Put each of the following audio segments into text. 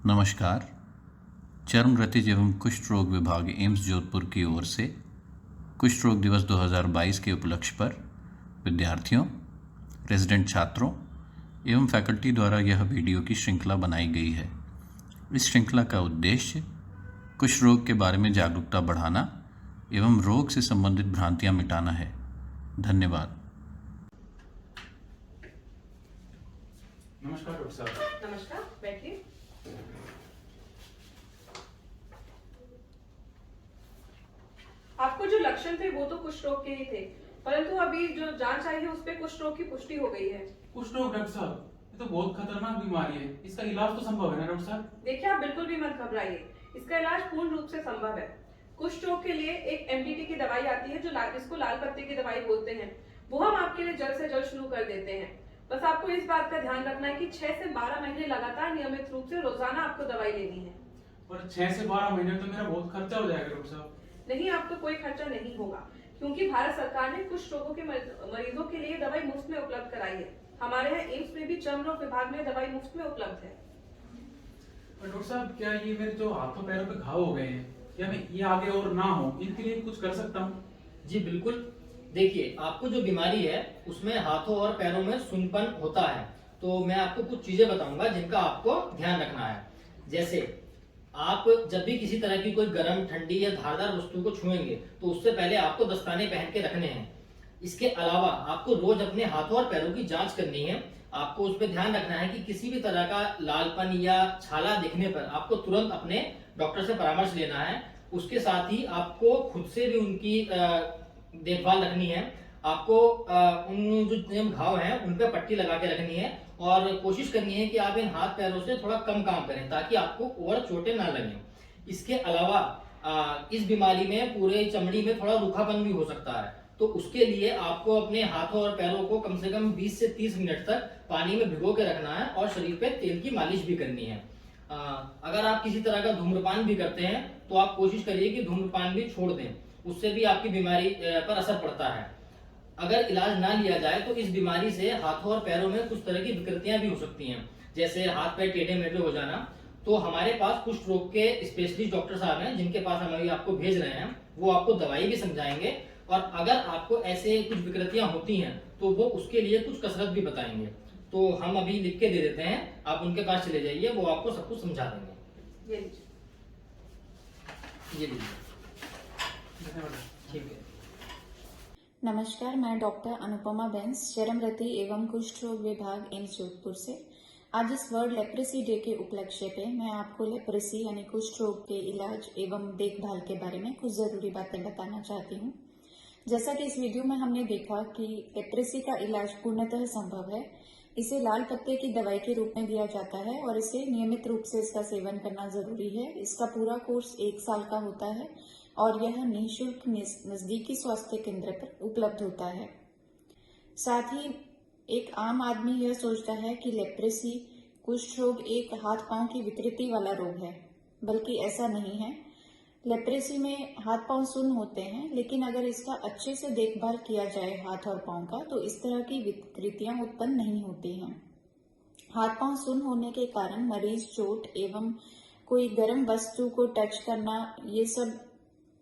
नमस्कार। चर्म रतिज एवं कुष्ठ रोग विभाग एम्स जोधपुर की ओर से कुष्ठ रोग दिवस 2022 के उपलक्ष्य पर विद्यार्थियों, रेजिडेंट छात्रों एवं फैकल्टी द्वारा यह वीडियो की श्रृंखला बनाई गई है। इस श्रृंखला का उद्देश्य कुष्ठ रोग के बारे में जागरूकता बढ़ाना एवं रोग से संबंधित भ्रांतियां मिटाना है। धन्यवाद। नमस्कार डॉक्टर साहब। नमस्कार, बैठिए। आपको जो लक्षण थे वो तो कुष्ठ रोग के ही थे, परंतु अभी जो जांच आई है उस पे कुष्ठ रोग की पुष्टि हो गई है। कुष्ठ रोग डॉक्टर साहब, ये तो बहुत खतरनाक बीमारी है। इसका इलाज तो संभव है ना डॉक्टर साहब? देखिए, आप बिल्कुल भी मत घबराइए, इसका इलाज पूर्ण रूप से संभव है। कुष्ठ रोग के लिए एक एमडीटी की दवाई आती है जो इसको लाल पत्ते की दवाई बोलते हैं, वो हम आपके लिए जल्द से जल्द शुरू कर देते हैं। बस आपको इस बात का ध्यान रखना है कि 6 से 12 महीने लगातार नियमित रूप से रोजाना आपको दवाई लेनी है। पर 6 से 12 महीने तो मेरा बहुत खर्चा हो जाएगा डॉक्टर साहब। नहीं, आपको कोई खर्चा नहीं होगा, क्योंकि भारत सरकार ने कुष्ठ रोगों के मरीजों के लिए दवाई मुफ्त में उपलब्ध कराई है। हमारे यहाँ एम्स में भी चर्म रोग विभाग में दवाई मुफ्त में उपलब्ध है। पर डॉक्टर साहब, क्या ये मेरे जो हाथों पैरों पे घाव हो गए हैं, क्या मैं ये आगे और ना हो, इनके लिए कुछ कर सकता हूँ? जी बिल्कुल। देखिए, आपको जो बीमारी है उसमें हाथों और पैरों में सुन्नपन होता है, तो मैं आपको कुछ चीजें बताऊंगा जिनका आपको ध्यान रखना है। जैसे आप जब भी किसी तरह की कोई गर्म, ठंडी या धारदार वस्तु को छुएंगे तो उससे पहले आपको दस्ताने पहन के रखने हैं। इसके अलावा आपको रोज अपने हाथों और पैरों की जांच करनी है। आपको उस पर ध्यान रखना है कि किसी भी तरह का लालपन या छाला दिखने पर आपको तुरंत अपने डॉक्टर से परामर्श लेना है। उसके साथ ही आपको खुद से भी उनकी देखभाल रखनी है। आपको उन जो घाव हैं उन पे पट्टी लगा के रखनी है और कोशिश करनी है कि आप इन हाथ पैरों से थोड़ा कम काम करें ताकि आपको और चोटें ना लगें। इसके अलावा इस बीमारी में पूरे चमड़ी में थोड़ा रूखापन भी हो सकता है, तो उसके लिए आपको अपने हाथों और पैरों को कम से कम 20 से 30 मिनट तक पानी में भिगो के रखना है और शरीर पे तेल की मालिश भी करनी है। अगर आप किसी तरह का धूम्रपान भी करते हैं तो आप कोशिश करिए कि धूम्रपान भी छोड़ दें, उससे भी आपकी बीमारी पर असर पड़ता है। अगर इलाज ना लिया जाए तो इस बीमारी से हाथों और पैरों में कुछ तरह की विकृतियां भी हो सकती हैं, जैसे हाथ पैर टेढ़े मेढ़े हो जाना। तो हमारे पास कुष्ठ रोग के स्पेशलिस्ट डॉक्टर साहब हैं जिनके पास हम अभी आपको भेज रहे हैं, वो आपको दवाई भी समझाएंगे और अगर आपको ऐसे कुछ विकृतियां होती हैं तो वो उसके लिए कुछ कसरत भी बताएंगे। तो हम अभी लिख के दे देते हैं, आप उनके पास चले जाइए, वो आपको सब कुछ समझा देंगे। ये लीजिए। ये लीजिए। धन्यवाद। ठीक है। नमस्कार, मैं डॉक्टर अनुपमा बेंस, चर्म रति एवं कुष्ठ रोग विभाग एम्स जोधपुर से। आज इस वर्ल्ड लेप्रेसी डे के उपलक्ष्य पे मैं आपको लेप्रेसी यानी कुष्ठ रोग के इलाज एवं देखभाल के बारे में कुछ जरूरी बातें बताना चाहती हूँ। जैसा कि इस वीडियो में हमने देखा कि लेप्रेसी का इलाज पूर्णतः संभव है। इसे लाल पत्ते की दवाई के रूप में दिया जाता है और इसे नियमित रूप से इसका सेवन करना जरूरी है। इसका पूरा कोर्स 1 साल का होता है और यह निःशुल्क नजदीकी स्वास्थ्य केंद्र पर उपलब्ध होता है। साथ ही एक आम आदमी यह सोचता है कि लेप्रेसी कुष्ठ रोग एक हाथ पांव की विकृति वाला रोग है, बल्कि ऐसा नहीं है। लेप्रेसी में हाथ पांव सुन्न होते हैं, लेकिन अगर इसका अच्छे से देखभाल किया जाए हाथ और पांव का तो इस तरह की विकृतियां उत्पन्न नहीं होती हैं। हाथ पांव सुन्न होने के कारण मरीज चोट एवं कोई गर्म वस्तु को टच करना ये सब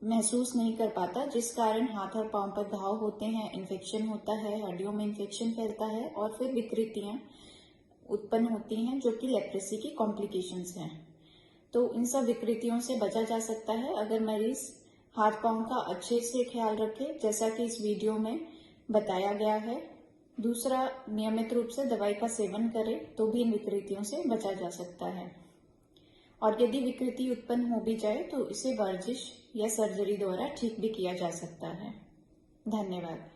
महसूस नहीं कर पाता, जिस कारण हाथ और पांव पर घाव होते हैं, इन्फेक्शन होता है, हड्डियों में इन्फेक्शन फैलता है और फिर विकृतियां उत्पन्न होती हैं जो कि लेप्रेसी की कॉम्प्लिकेशंस हैं। तो इन सब विकृतियों से बचा जा सकता है अगर मरीज हाथ पांव का अच्छे से ख्याल रखे, जैसा कि इस वीडियो में बताया गया है। दूसरा, नियमित रूप से दवाई का सेवन करे तो भी इन विकृतियों से बचा जा सकता है। और यदि विकृति उत्पन्न हो भी जाए तो इसे वर्जिश या सर्जरी द्वारा ठीक भी किया जा सकता है। धन्यवाद।